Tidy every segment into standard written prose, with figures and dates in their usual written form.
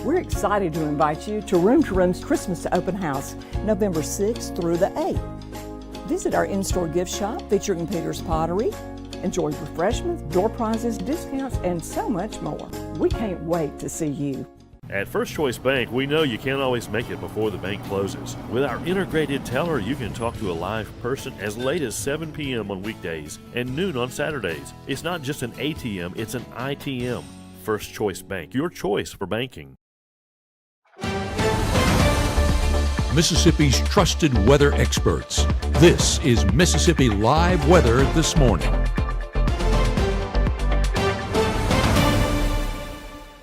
We're excited to invite you to Room's Christmas Open House, November 6th through the 8th. Visit our in-store gift shop featuring Peter's Pottery. Enjoy refreshments, door prizes, discounts, and so much more. We can't wait to see you. At First Choice Bank, we know you can't always make it before the bank closes. With our integrated teller, you can talk to a live person as late as 7 p.m. on weekdays and noon on Saturdays. It's not just an ATM, it's an ITM. First Choice Bank, your choice for banking. Mississippi's trusted weather experts. This is Mississippi Live Weather This Morning.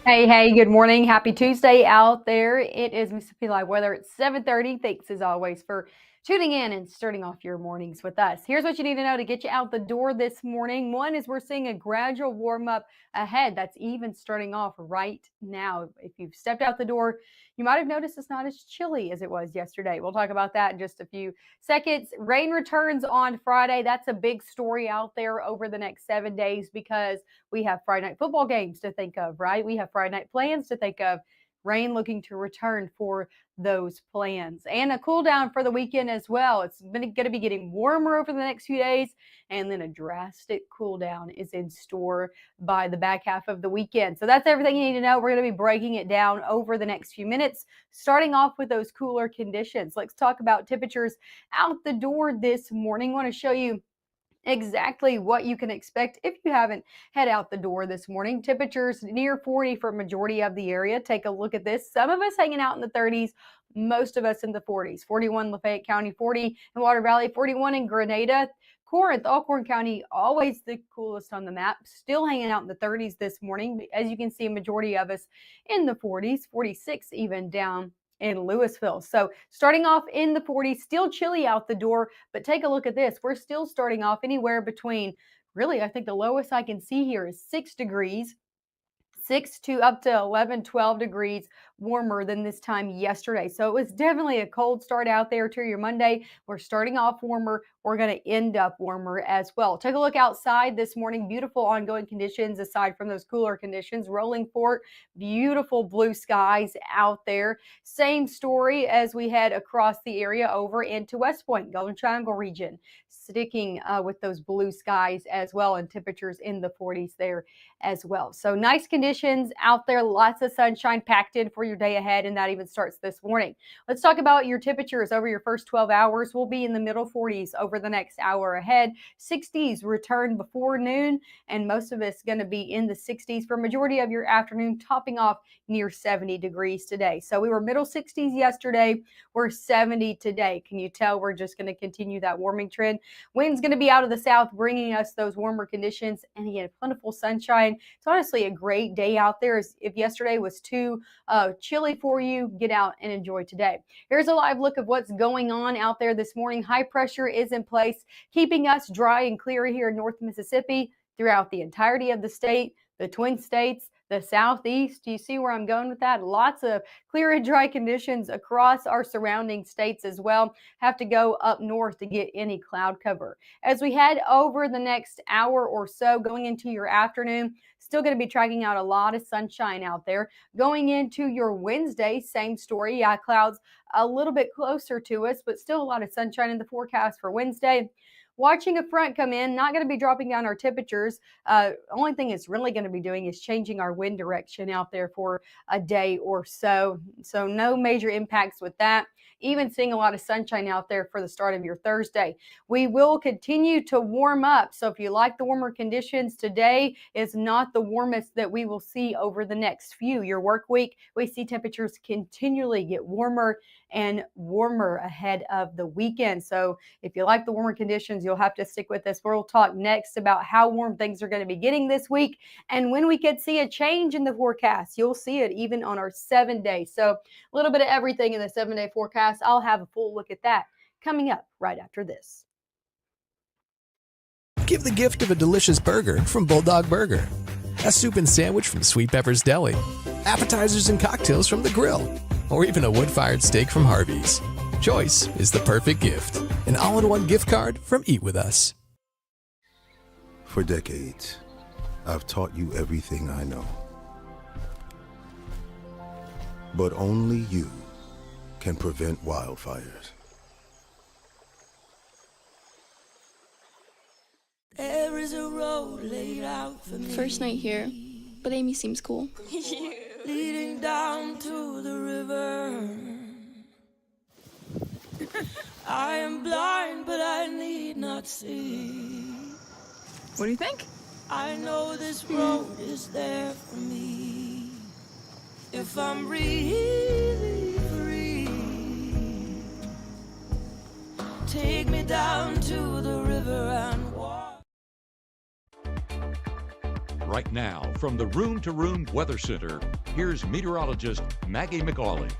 Hey, good morning. Happy Tuesday out there. It is Mississippi Live Weather at 7:30. Thanks as always for tuning in and starting off your mornings with us. Here's what you need to know to get you out the door this morning. One is we're seeing a gradual warm up ahead. That's even starting off right now. If you've stepped out the door, you might have noticed it's not as chilly as it was yesterday. We'll talk about that in just a few seconds. Rain returns on Friday. That's a big story out there over the next 7 days because we have Friday night football games to think of, right? We have Friday night plans to think of. Rain looking to return for those plans and a cool down for the weekend as well. It's going to be getting warmer over the next few days, and then a drastic cool down is in store by the back half of the weekend. So that's everything you need to know. We're going to be breaking it down over the next few minutes, starting off with those cooler conditions. Let's talk about temperatures out the door this morning. I want to show you exactly what you can expect if you haven't head out the door this morning. Temperatures near 40 for majority of the area. Take a look at this. Some of us hanging out in the 30s, most of us in the 40s. 41 Lafayette County, 40 in Water Valley, 41 in Grenada. Corinth, Alcorn County, always the coolest on the map, still hanging out in the 30s this morning. As you can see, a majority of us in the 40s, 46 even down in Louisville. So starting off in the 40s, still chilly out the door, but take a look at this. We're still starting off anywhere between, really, I think the lowest I can see here is 6 degrees. 6 to up to 11, 12 degrees warmer than this time yesterday. So it was definitely a cold start out there to your Monday. We're starting off warmer. We're going to end up warmer as well. Take a look outside this morning. Beautiful ongoing conditions aside from those cooler conditions. Rolling Fort, beautiful blue skies out there. Same story as we head across the area over into West Point, Golden Triangle region. Sticking with those blue skies as well, and temperatures in the 40s there as well. So nice conditions out there, lots of sunshine packed in for your day ahead, and that even starts this morning. Let's talk about your temperatures over your first 12 hours. We'll be in the middle 40s over the next hour ahead. 60s return before noon, and most of us going to be in the 60s for majority of your afternoon, topping off near 70 degrees today. So we were middle 60s yesterday. We're 70 today. Can you tell we're just going to continue that warming trend? Wind's going to be out of the south, bringing us those warmer conditions, and again, plentiful sunshine. It's honestly a great day out there. If yesterday was too chilly for you, get out and enjoy today. Here's a live look of what's going on out there this morning. High pressure is in place, keeping us dry and clear here in North Mississippi throughout the entirety of the state, the Twin States, the Southeast. Do you see where I'm going with that? Lots of clear and dry conditions across our surrounding states as well. Have to go up north to get any cloud cover. As we head over the next hour or so, going into your afternoon, still going to be tracking out a lot of sunshine out there. Going into your Wednesday, same story. Yeah, clouds a little bit closer to us, but still a lot of sunshine in the forecast for Wednesday. Watching a front come in, not going to be dropping down our temperatures. Only thing it's really going to be doing is changing our wind direction out there for a day or so. So no major impacts with that. Even seeing a lot of sunshine out there for the start of your Thursday. We will continue to warm up. So if you like the warmer conditions, today is not the warmest that we will see over the next few. Your work week, we see temperatures continually get warmer and warmer ahead of the weekend. So if you like the warmer conditions, you'll have to stick with us. We'll talk next about how warm things are going to be getting this week and when we could see a change in the forecast. You'll see it even on our 7-day. So a little bit of everything in the 7-day forecast. I'll have a full look at that coming up right after this. Give the gift of a delicious burger from Bulldog Burger, a soup and sandwich from Sweet Pepper's Deli, appetizers and cocktails from The Grill, or even a wood-fired steak from Harvey's. Choice is the perfect gift. An all-in-one gift card from Eat With Us. For decades, I've taught you everything I know. But only you can prevent wildfires. There is a road laid out for me. First night here, but Amy seems cool. Leading down to the river. I am blind, but I need not see. What do you think? I know this road is there for me. If I'm really free, take me down to the river and walk. Right now, from the Room to Room Weather Center, here's meteorologist Maggie McAuley.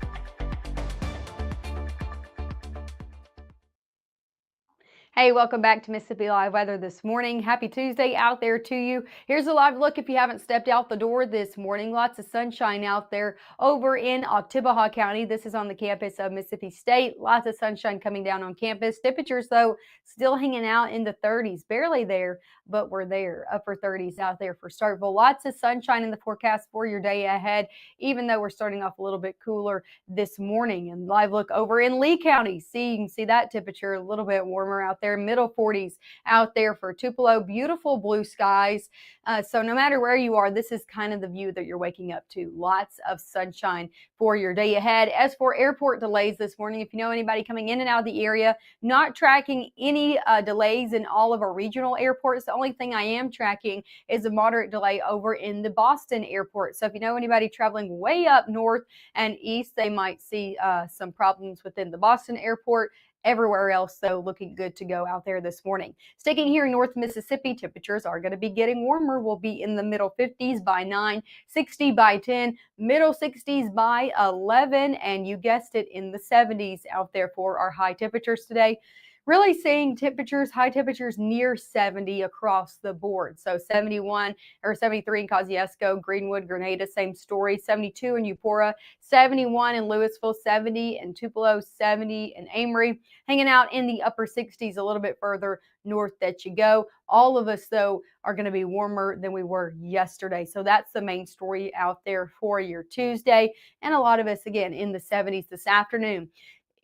Hey, welcome back to Mississippi Live Weather this morning. Happy Tuesday out there to you. Here's a live look if you haven't stepped out the door this morning. Lots of sunshine out there over in Oktibbeha County. This is on the campus of Mississippi State. Lots of sunshine coming down on campus. Temperatures, though, still hanging out in the 30s. Barely there, but we're there. Upper 30s out there for Starkville. Lots of sunshine in the forecast for your day ahead, even though we're starting off a little bit cooler this morning. And live look over in Lee County. You can see that temperature a little bit warmer out there. Middle 40s out there for Tupelo. Beautiful blue skies. So no matter where you are, this is kind of the view that you're waking up to. Lots of sunshine for your day ahead. As for airport delays this morning, if you know anybody coming in and out of the area, not tracking any delays in all of our regional airports. The only thing I am tracking is a moderate delay over in the Boston airport. So if you know anybody traveling way up north and east, they might see some problems within the Boston airport. Everywhere else, though, looking good to go out there this morning. Sticking here in North Mississippi, temperatures are going to be getting warmer. We'll be in the middle 50s by 9, 60 by 10, middle 60s by 11, and you guessed it, in the 70s out there for our high temperatures today. Really seeing temperatures, high temperatures near 70 across the board. So 71 or 73 in Kosciuszko, Greenwood, Grenada, same story. 72 in Eupora, 71 in Louisville, 70 in Tupelo, 70 in Amory. Hanging out in the upper 60s a little bit further north that you go. All of us, though, are going to be warmer than we were yesterday. So that's the main story out there for your Tuesday. And a lot of us, again, in the 70s this afternoon.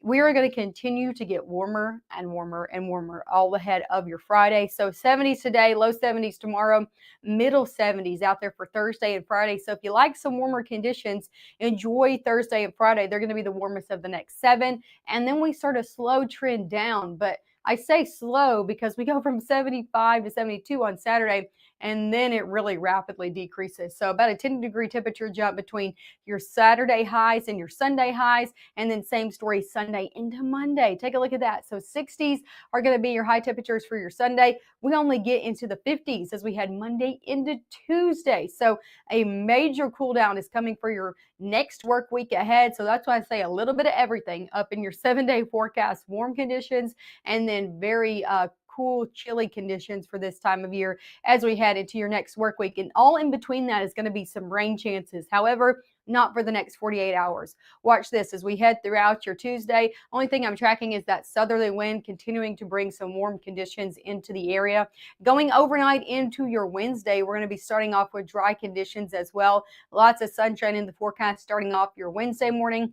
We are going to continue to get warmer and warmer and warmer all ahead of your Friday. So 70s today, low 70s tomorrow, middle 70s out there for Thursday and Friday. So if you like some warmer conditions, enjoy Thursday and Friday. They're going to be the warmest of the next 7. And then we start a slow trend down. But I say slow because we go from 75 to 72 on Saturday, and then it really rapidly decreases. So about a 10-degree temperature jump between your Saturday highs and your Sunday highs, and then same story Sunday into Monday. Take a look at that. So 60s are going to be your high temperatures for your Sunday. We only get into the 50s as we head Monday into Tuesday. So a major cool down is coming for your next work week ahead. So that's why I say a little bit of everything up in your 7-day forecast. Warm conditions and then very cool, chilly conditions for this time of year as we head into your next work week. And all in between that is going to be some rain chances. However, not for the next 48 hours. Watch this as we head throughout your Tuesday. Only thing I'm tracking is that southerly wind continuing to bring some warm conditions into the area. Going overnight into your Wednesday, we're going to be starting off with dry conditions as well. Lots of sunshine in the forecast starting off your Wednesday morning.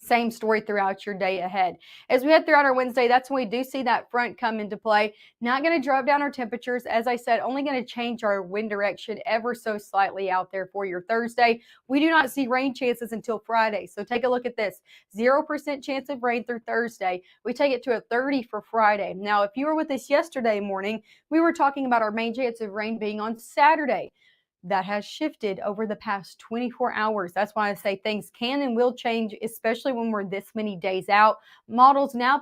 Same story throughout your day ahead. As we head throughout our Wednesday, that's when we do see that front come into play. Not going to drop down our temperatures. As I said, only going to change our wind direction ever so slightly out there for your Thursday. We do not see rain chances until Friday. So take a look at this. 0% chance of rain through Thursday. We take it to a 30 for Friday. Now, if you were with us yesterday morning, we were talking about our main chance of rain being on Saturday. That has shifted over the past 24 hours. That's why I say things can and will change, especially when we're this many days out. Models now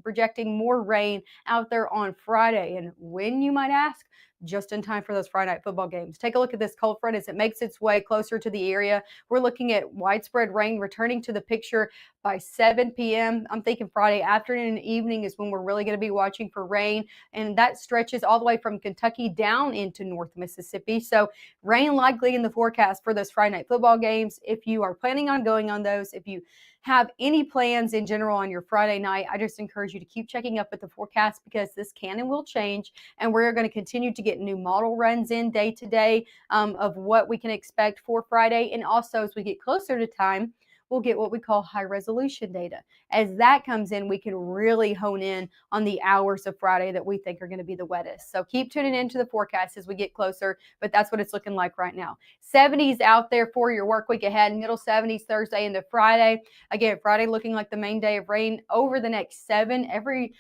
projecting more rain out there on Friday. And when, you might ask? Just in time for those Friday night football games. Take a look at this cold front as it makes its way closer to the area. We're looking at widespread rain returning to the picture by 7 p.m. I'm thinking Friday afternoon and evening is when we're really going to be watching for rain. And that stretches all the way from Kentucky down into North Mississippi. So rain likely in the forecast for those Friday night football games. If you are planning on going on those, if you have any plans in general on your Friday night, I just encourage you to keep checking up with the forecast because this can and will change. And we're going to continue to get new model runs in day to day of what we can expect for Friday. And also as we get closer to time, we'll get what we call high resolution data. As that comes in, we can really hone in on the hours of Friday that we think are going to be the wettest. So keep tuning into the forecast as we get closer, but that's what it's looking like right now. 70s out there for your work week ahead, middle 70s Thursday into Friday. Again, Friday looking like the main day of rain over the next 7. Every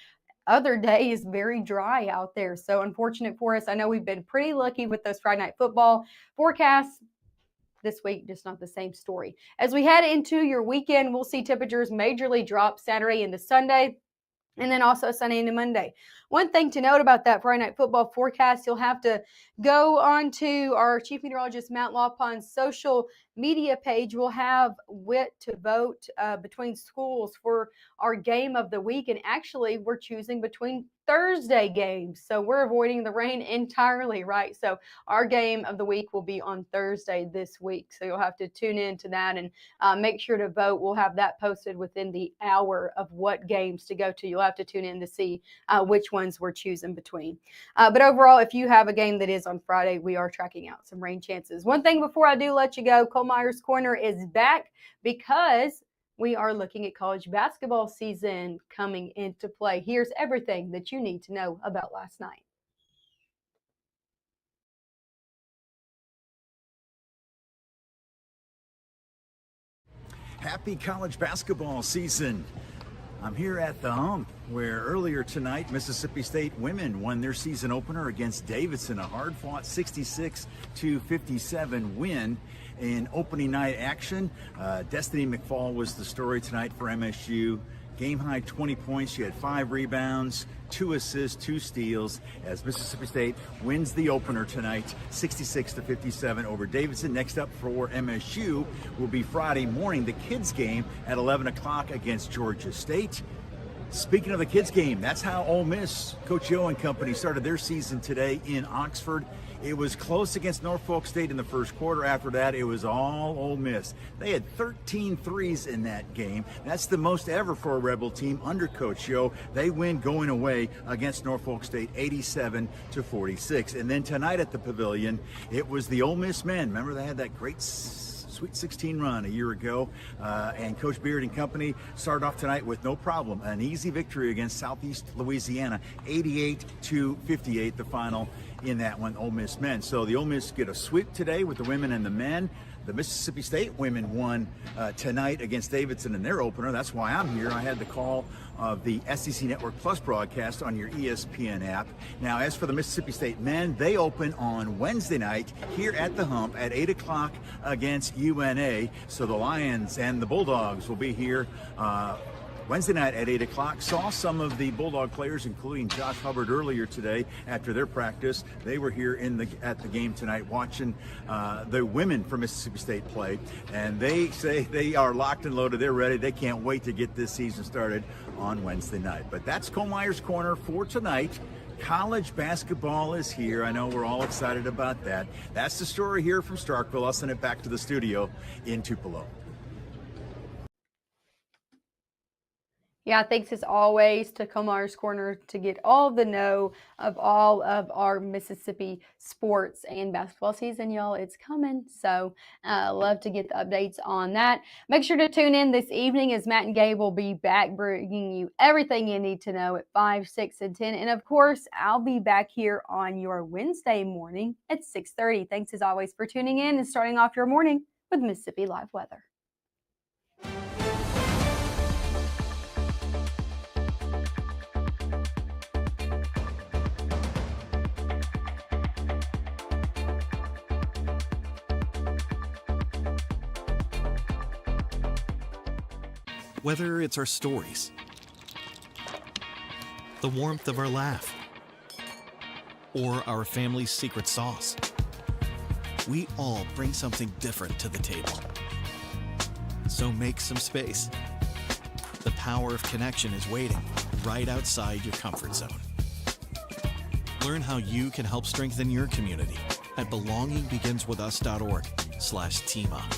other day is very dry out there. So unfortunate for us. I know we've been pretty lucky with those Friday night football forecasts. This week, just not the same story. As we head into your weekend, we'll see temperatures majorly drop Saturday into Sunday, and then also Sunday into Monday. One thing to note about that Friday night football forecast, you'll have to go on to our Chief Meteorologist Matt Lawpon's social media page. We'll have WIT to vote between schools for our game of the week. And actually, we're choosing between Thursday games. So we're avoiding the rain entirely, right? So our game of the week will be on Thursday this week. So you'll have to tune in to that and make sure to vote. We'll have that posted within the hour of what games to go to. You'll have to tune in to see which ones we're choosing between. But overall, if you have a game that is on Friday, we are tracking out some rain chances. One thing before I do let you go, Cole Myers Corner is back because we are looking at college basketball season coming into play. Here's everything that you need to know about last night. Happy college basketball season. I'm here at the Hump, where earlier tonight, Mississippi State women won their season opener against Davidson, a hard-fought 66-57 win in opening night action. Destiny McFall was the story tonight for MSU. Game high 20 points. She had 5 rebounds, 2 assists, 2 steals as Mississippi State wins the opener tonight, 66-57 over Davidson. Next up for MSU will be Friday morning, the kids game at 11 o'clock against Georgia State. Speaking of the kids game, that's how Ole Miss, Coach Yo and company started their season today in Oxford. It was close against Norfolk State in the first quarter. After that, it was all Ole Miss. They had 13 threes in that game. That's the most ever for a Rebel team under Coach Yo. They win going away against Norfolk State 87-46. And then tonight at the Pavilion, it was the Ole Miss men. Remember, they had that great Sweet 16 run a year ago, and Coach Beard and company started off tonight with no problem. An easy victory against Southeast Louisiana, 88-58, the final in that one, Ole Miss men. So the Ole Miss get a sweep today with the women and the men. The Mississippi State women won tonight against Davidson in their opener. That's why I'm here. I had the call of the SEC Network Plus broadcast on your ESPN app. Now, as for the Mississippi State men, they open on Wednesday night here at the Hump at 8 o'clock against UNA. So the Lions and the Bulldogs will be here Wednesday night at 8 o'clock. Saw some of the Bulldog players, including Josh Hubbard, earlier today after their practice. They were here at the game tonight watching the women from Mississippi State play. And they say they are locked and loaded. They're ready. They can't wait to get this season started on Wednesday night. But that's Cole Myers Corner for tonight. College basketball is here. I know we're all excited about that. That's the story here from Starkville. I'll send it back to the studio in Tupelo. Yeah, thanks as always to Cole Myers Corner to get all the know of all of our Mississippi sports and basketball season, y'all. It's coming. So love to get the updates on that. Make sure to tune in this evening as Matt and Gabe will be back bringing you everything you need to know at 5, 6, and 10. And of course, I'll be back here on your Wednesday morning at 6:30. Thanks as always for tuning in and starting off your morning with Mississippi Live Weather. Whether it's our stories, the warmth of our laugh, or our family's secret sauce, we all bring something different to the table. So make some space. The power of connection is waiting right outside your comfort zone. Learn how you can help strengthen your community at belongingbeginswithus.org/teamup.